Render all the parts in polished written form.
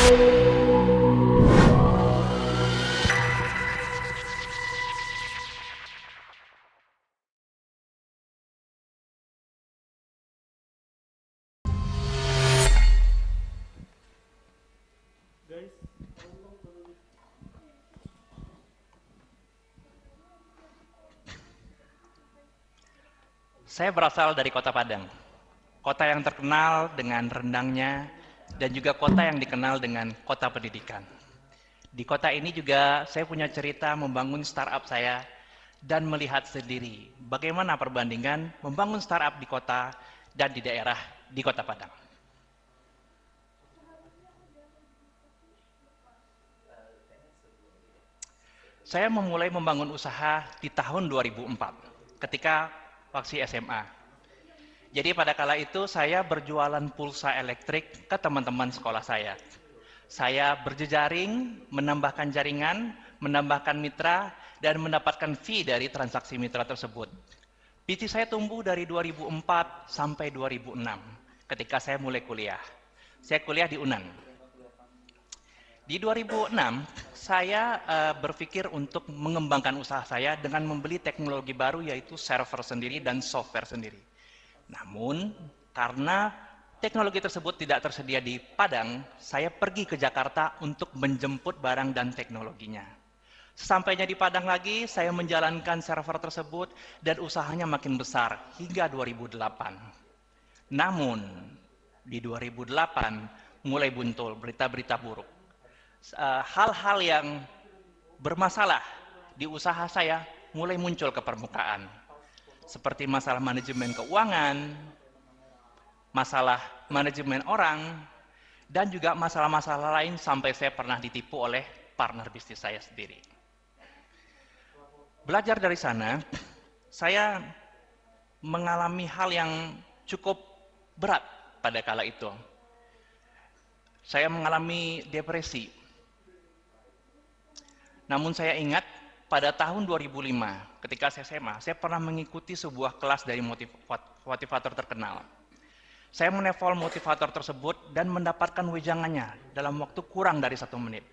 Saya berasal dari Kota Padang, kota yang terkenal dengan rendangnya dan juga kota yang dikenal dengan kota pendidikan. Di kota ini juga saya punya cerita membangun startup saya dan melihat sendiri bagaimana perbandingan membangun startup di kota dan di daerah di Kota Padang. Saya memulai membangun usaha di tahun 2004 ketika waktu SMA. Jadi pada kala itu saya berjualan pulsa elektrik ke teman-teman sekolah saya. Saya berjejaring, menambahkan jaringan, menambahkan mitra, dan mendapatkan fee dari transaksi mitra tersebut. Bisnis saya tumbuh dari 2004 sampai 2006 ketika saya mulai kuliah. Saya kuliah di UNAN. Di 2006, saya berpikir untuk mengembangkan usaha saya dengan membeli teknologi baru yaitu server sendiri dan software sendiri. Namun, karena teknologi tersebut tidak tersedia di Padang, saya pergi ke Jakarta untuk menjemput barang dan teknologinya. Sesampainya di Padang lagi, saya menjalankan server tersebut dan usahanya makin besar hingga 2008. Namun, di 2008 mulai muncul berita-berita buruk. Hal-hal yang bermasalah di usaha saya mulai muncul ke permukaan. Seperti masalah manajemen keuangan, masalah manajemen orang, dan juga masalah-masalah lain sampai saya pernah ditipu oleh partner bisnis saya sendiri. Belajar dari sana, saya mengalami hal yang cukup berat pada kala itu. Saya mengalami depresi. Namun saya ingat pada tahun 2005 ketika saya SMA, saya pernah mengikuti sebuah kelas dari motivator terkenal. Saya menelpon motivator tersebut dan mendapatkan wejangannya dalam waktu kurang dari 1 menit.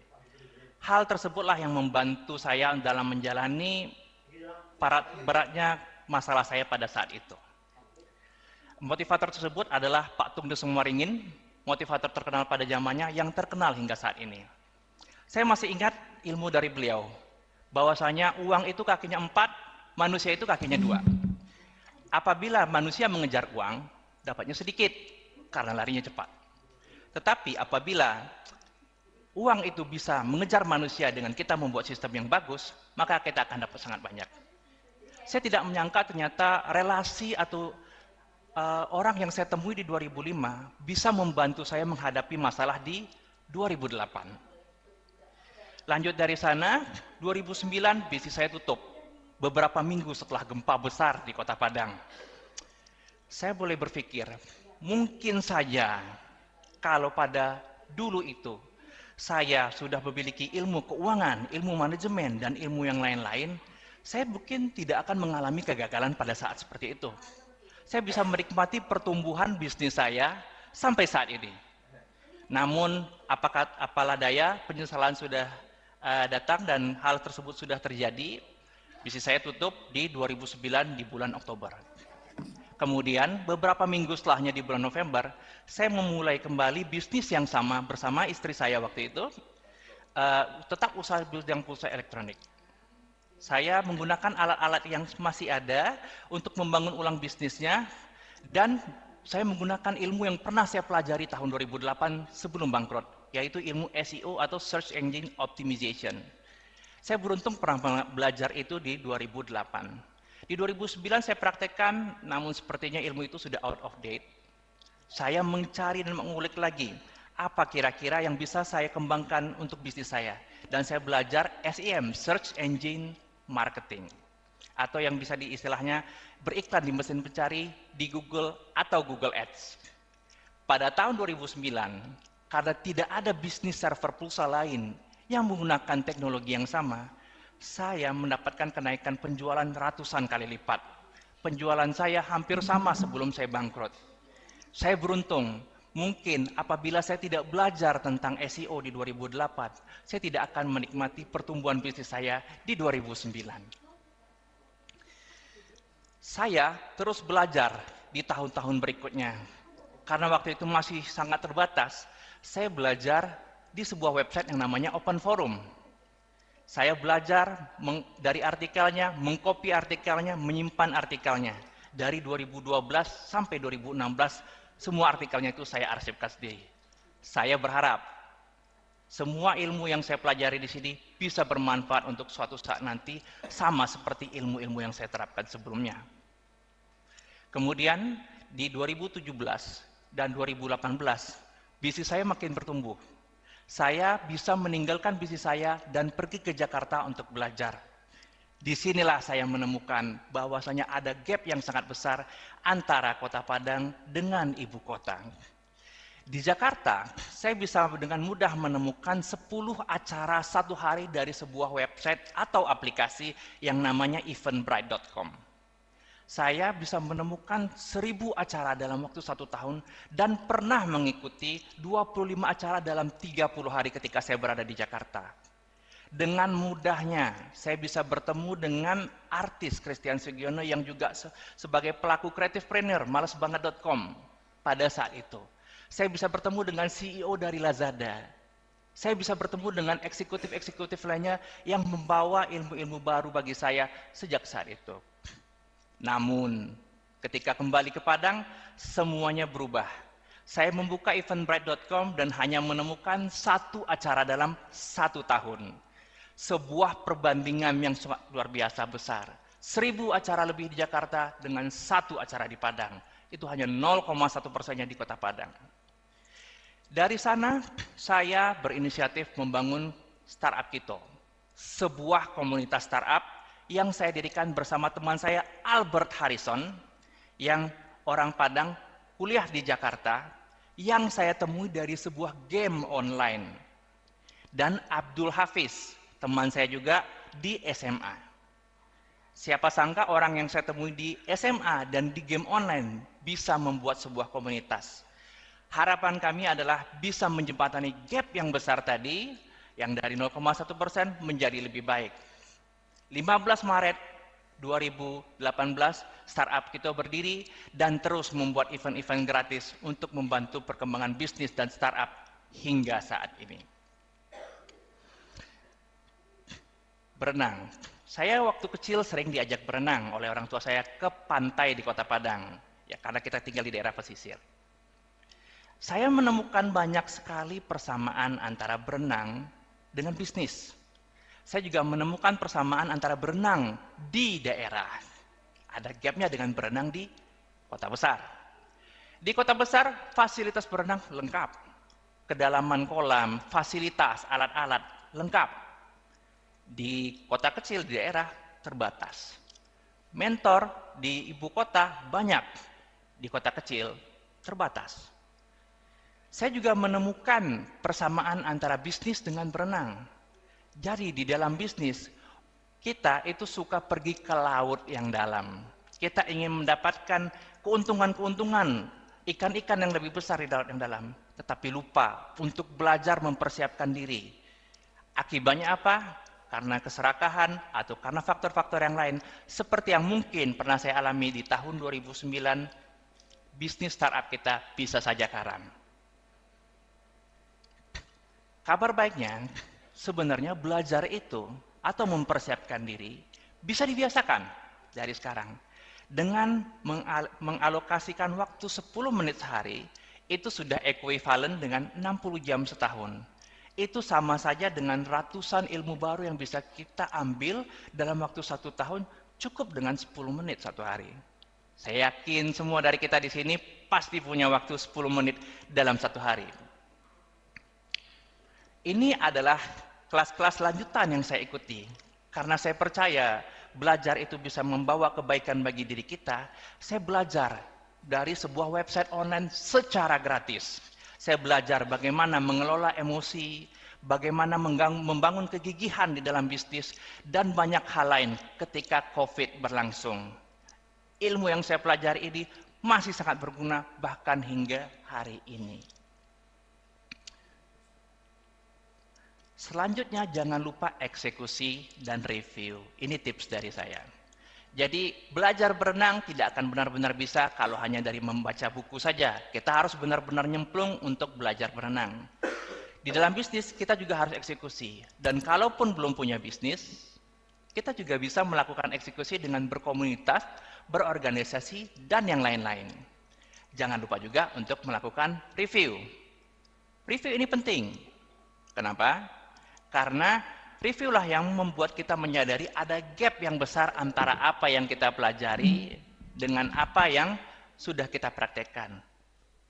Hal tersebutlah yang membantu saya dalam menjalani beratnya masalah saya pada saat itu. Motivator tersebut adalah Pak Tung Desem Waringin, motivator terkenal pada zamannya yang terkenal hingga saat ini. Saya masih ingat ilmu dari beliau, bahwasanya uang itu kakinya 4, manusia itu kakinya 2. Apabila manusia mengejar uang, dapatnya sedikit karena larinya cepat. Tetapi apabila uang itu bisa mengejar manusia dengan kita membuat sistem yang bagus, maka kita akan dapat sangat banyak. Saya tidak menyangka ternyata relasi atau orang yang saya temui di 2005 bisa membantu saya menghadapi masalah di 2008. Lanjut dari sana, 2009 bisnis saya tutup. Beberapa minggu setelah gempa besar di Kota Padang. Saya boleh berpikir, mungkin saja kalau pada dulu itu saya sudah memiliki ilmu keuangan, ilmu manajemen, dan ilmu yang lain-lain, saya mungkin tidak akan mengalami kegagalan pada saat seperti itu. Saya bisa menikmati pertumbuhan bisnis saya sampai saat ini. Namun, apalah daya, penyesalan sudah datang dan hal tersebut sudah terjadi. Bisnis saya tutup di 2009 di bulan Oktober. Kemudian beberapa minggu setelahnya di bulan November, saya memulai kembali bisnis yang sama bersama istri saya waktu itu, tetap usaha bidang pulsa elektronik. Saya menggunakan alat-alat yang masih ada untuk membangun ulang bisnisnya, dan saya menggunakan ilmu yang pernah saya pelajari tahun 2008 sebelum bangkrut, yaitu ilmu SEO atau Search Engine Optimization. Saya beruntung pernah belajar itu di 2008. Di 2009 saya praktekkan, namun sepertinya ilmu itu sudah out of date. Saya mencari dan mengulik lagi, apa kira-kira yang bisa saya kembangkan untuk bisnis saya. Dan saya belajar SEM, Search Engine Marketing. Atau yang bisa diistilahnya beriklan di mesin pencari di Google atau Google Ads. Pada tahun 2009, karena tidak ada bisnis server pulsa lain yang menggunakan teknologi yang sama, saya mendapatkan kenaikan penjualan ratusan kali lipat. Penjualan saya hampir sama sebelum saya bangkrut. Saya beruntung Mungkin apabila saya tidak belajar tentang SEO di 2008, saya tidak akan menikmati pertumbuhan bisnis saya di 2009. Saya terus belajar di tahun-tahun berikutnya. Karena waktu itu masih sangat terbatas, saya belajar di sebuah website yang namanya Open Forum. Saya belajar dari artikelnya, mengcopy artikelnya, menyimpan artikelnya. Dari 2012 sampai 2016, semua artikelnya itu saya arsipkan sendiri. Saya berharap semua ilmu yang saya pelajari di sini bisa bermanfaat untuk suatu saat nanti, sama seperti ilmu-ilmu yang saya terapkan sebelumnya. Kemudian di 2017 dan 2018, bisnis saya makin bertumbuh. Saya bisa meninggalkan bisnis saya dan pergi ke Jakarta untuk belajar. Disinilah saya menemukan bahwasanya ada gap yang sangat besar antara Kota Padang dengan ibu kota. Di Jakarta, saya bisa dengan mudah menemukan 10 acara satu hari dari sebuah website atau aplikasi yang namanya eventbrite.com. Saya bisa menemukan 1000 acara dalam waktu 1 tahun dan pernah mengikuti 25 acara dalam 30 hari ketika saya berada di Jakarta. Dengan mudahnya, saya bisa bertemu dengan artis Christian Sugiono yang juga sebagai pelaku creativepreneur, malesbanget.com pada saat itu. Saya bisa bertemu dengan CEO dari Lazada. Saya bisa bertemu dengan eksekutif-eksekutif lainnya yang membawa ilmu-ilmu baru bagi saya sejak saat itu. Namun, ketika kembali ke Padang, semuanya berubah. Saya membuka eventbrite.com dan hanya menemukan 1 acara dalam 1 tahun. Sebuah perbandingan yang sangat luar biasa besar. 1000 acara lebih di Jakarta dengan 1 acara di Padang. Itu hanya 0,1%-nya di Kota Padang. Dari sana, saya berinisiatif membangun Startup Kito. Sebuah komunitas startup yang saya dirikan bersama teman saya Albert Harrison, yang orang Padang kuliah di Jakarta, yang saya temui dari sebuah game online. Dan Abdul Hafiz, teman saya juga di SMA. Siapa sangka orang yang saya temui di SMA dan di game online bisa membuat sebuah komunitas. Harapan kami adalah bisa menjembatani gap yang besar tadi, yang dari 0,1% menjadi lebih baik. 15 Maret 2018, startup kita berdiri dan terus membuat event-event gratis untuk membantu perkembangan bisnis dan startup hingga saat ini. Berenang. Saya waktu kecil sering diajak berenang oleh orang tua saya ke pantai di Kota Padang, ya karena kita tinggal di daerah pesisir. Saya menemukan banyak sekali persamaan antara berenang dengan bisnis. Saya juga menemukan persamaan antara berenang di daerah. Ada gapnya dengan berenang di kota besar. Di kota besar, fasilitas berenang lengkap. Kedalaman kolam, fasilitas, alat-alat lengkap. Di kota kecil, di daerah, terbatas. Mentor di ibu kota banyak. Di kota kecil, terbatas. Saya juga menemukan persamaan antara bisnis dengan berenang. Jadi di dalam bisnis, kita itu suka pergi ke laut yang dalam. Kita ingin mendapatkan keuntungan-keuntungan, ikan-ikan yang lebih besar di laut yang dalam. Tetapi lupa untuk belajar mempersiapkan diri. Akibatnya apa? Karena keserakahan atau karena faktor-faktor yang lain. Seperti yang mungkin pernah saya alami di tahun 2009, bisnis startup kita bisa saja karam. Kabar baiknya, sebenarnya belajar itu atau mempersiapkan diri bisa dibiasakan dari sekarang. Dengan mengalokasikan waktu 10 menit sehari, itu sudah ekuivalen dengan 60 jam setahun. Itu sama saja dengan ratusan ilmu baru yang bisa kita ambil dalam waktu 1 tahun, cukup dengan 10 menit satu hari. Saya yakin semua dari kita di sini pasti punya waktu 10 menit dalam 1 hari. Ini adalah kelas-kelas lanjutan yang saya ikuti. Karena saya percaya belajar itu bisa membawa kebaikan bagi diri kita, saya belajar dari sebuah website online secara gratis. Saya belajar bagaimana mengelola emosi, bagaimana membangun kegigihan di dalam bisnis, dan banyak hal lain ketika COVID berlangsung. Ilmu yang saya pelajari ini masih sangat berguna bahkan hingga hari ini. Selanjutnya jangan lupa eksekusi dan review. Ini tips dari saya. Jadi belajar berenang tidak akan benar-benar bisa kalau hanya dari membaca buku saja. Kita harus benar-benar nyemplung untuk belajar berenang. Di dalam bisnis kita juga harus eksekusi. Dan kalaupun belum punya bisnis, kita juga bisa melakukan eksekusi dengan berkomunitas, berorganisasi, dan yang lain-lain. Jangan lupa juga untuk melakukan review. Review ini penting. Kenapa? Karena review lah yang membuat kita menyadari ada gap yang besar antara apa yang kita pelajari dengan apa yang sudah kita praktekkan.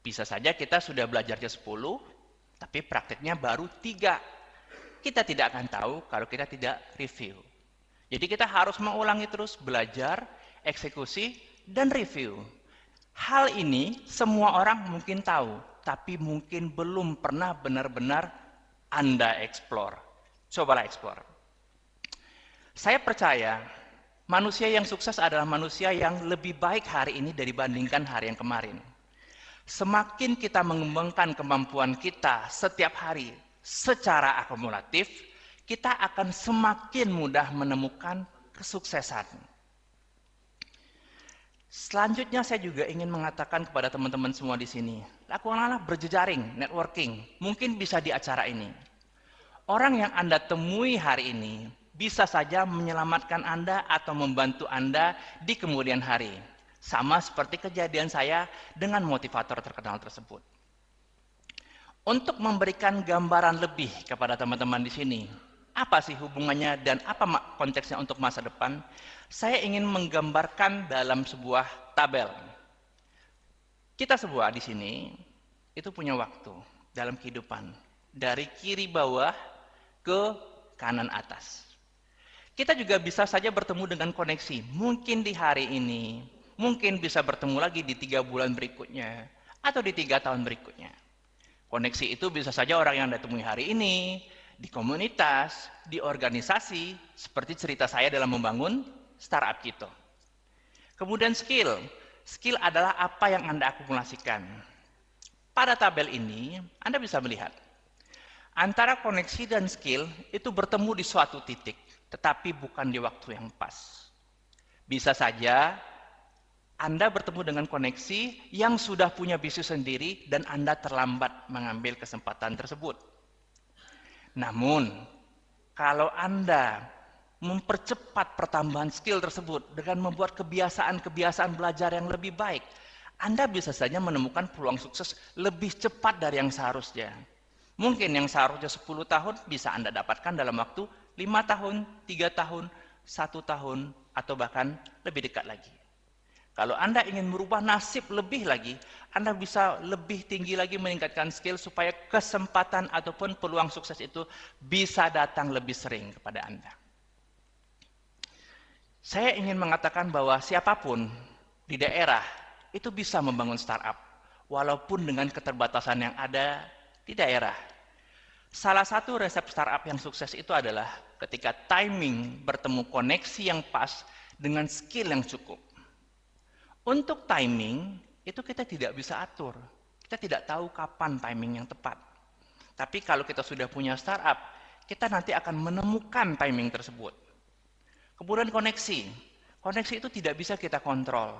Bisa saja kita sudah belajarnya 10, tapi prakteknya baru 3. Kita tidak akan tahu kalau kita tidak review. Jadi kita harus mengulangi terus, belajar, eksekusi, dan review. Hal ini semua orang mungkin tahu, tapi mungkin belum pernah benar-benar Anda explore. Cobalah explore. Saya percaya manusia yang sukses adalah manusia yang lebih baik hari ini dibandingkan hari yang kemarin. Semakin kita mengembangkan kemampuan kita setiap hari secara akumulatif, kita akan semakin mudah menemukan kesuksesan. Selanjutnya saya juga ingin mengatakan kepada teman-teman semua di sini, lakukanlah berjejaring, networking, mungkin bisa di acara ini. Orang yang Anda temui hari ini bisa saja menyelamatkan Anda atau membantu Anda di kemudian hari. Sama seperti kejadian saya dengan motivator terkenal tersebut. Untuk memberikan gambaran lebih kepada teman-teman di sini, apa sih hubungannya dan apa konteksnya untuk masa depan? Saya ingin menggambarkan dalam sebuah tabel. Kita semua di sini itu punya waktu dalam kehidupan. Dari kiri bawah ke kanan atas. Kita juga bisa saja bertemu dengan koneksi. Mungkin di hari ini, mungkin bisa bertemu lagi di 3 bulan berikutnya, atau di 3 tahun berikutnya. Koneksi itu bisa saja orang yang Anda temui hari ini, di komunitas, di organisasi, seperti cerita saya dalam membangun startup kita. Kemudian skill. Skill adalah apa yang Anda akumulasikan. Pada tabel ini, Anda bisa melihat antara koneksi dan skill itu bertemu di suatu titik, tetapi bukan di waktu yang pas. Bisa saja Anda bertemu dengan koneksi yang sudah punya bisnis sendiri dan Anda terlambat mengambil kesempatan tersebut. Namun, kalau Anda mempercepat pertambahan skill tersebut dengan membuat kebiasaan-kebiasaan belajar yang lebih baik, Anda bisa saja menemukan peluang sukses lebih cepat dari yang seharusnya. Mungkin yang seharusnya 10 tahun bisa Anda dapatkan dalam waktu 5 tahun, 3 tahun, 1 tahun, atau bahkan lebih dekat lagi. Kalau Anda ingin merubah nasib lebih lagi, Anda bisa lebih tinggi lagi meningkatkan skill supaya kesempatan ataupun peluang sukses itu bisa datang lebih sering kepada Anda. Saya ingin mengatakan bahwa siapapun di daerah itu bisa membangun startup, walaupun dengan keterbatasan yang ada di daerah. Salah satu resep startup yang sukses itu adalah ketika timing bertemu koneksi yang pas dengan skill yang cukup. Untuk timing, itu kita tidak bisa atur. Kita tidak tahu kapan timing yang tepat. Tapi kalau kita sudah punya startup, kita nanti akan menemukan timing tersebut. Kemudian koneksi. Koneksi itu tidak bisa kita kontrol.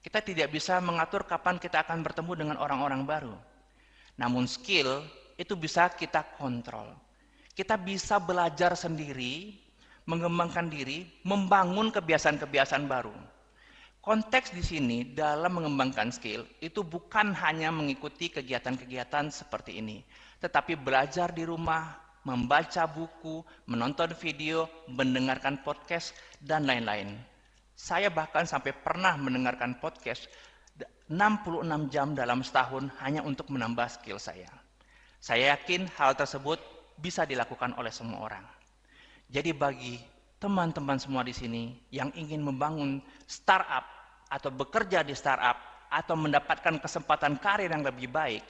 Kita tidak bisa mengatur kapan kita akan bertemu dengan orang-orang baru. Namun skill itu bisa kita kontrol. Kita bisa belajar sendiri, mengembangkan diri, membangun kebiasaan-kebiasaan baru. Konteks di sini dalam mengembangkan skill itu bukan hanya mengikuti kegiatan-kegiatan seperti ini, tetapi belajar di rumah, membaca buku, menonton video, mendengarkan podcast, dan lain-lain. Saya bahkan sampai pernah mendengarkan podcast 66 jam dalam setahun hanya untuk menambah skill saya. Saya yakin hal tersebut bisa dilakukan oleh semua orang. Jadi bagi teman-teman semua di sini yang ingin membangun startup atau bekerja di startup atau mendapatkan kesempatan karir yang lebih baik,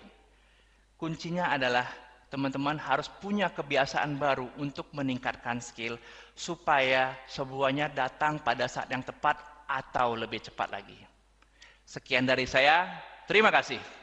kuncinya adalah teman-teman harus punya kebiasaan baru untuk meningkatkan skill supaya semuanya datang pada saat yang tepat atau lebih cepat lagi. Sekian dari saya, terima kasih.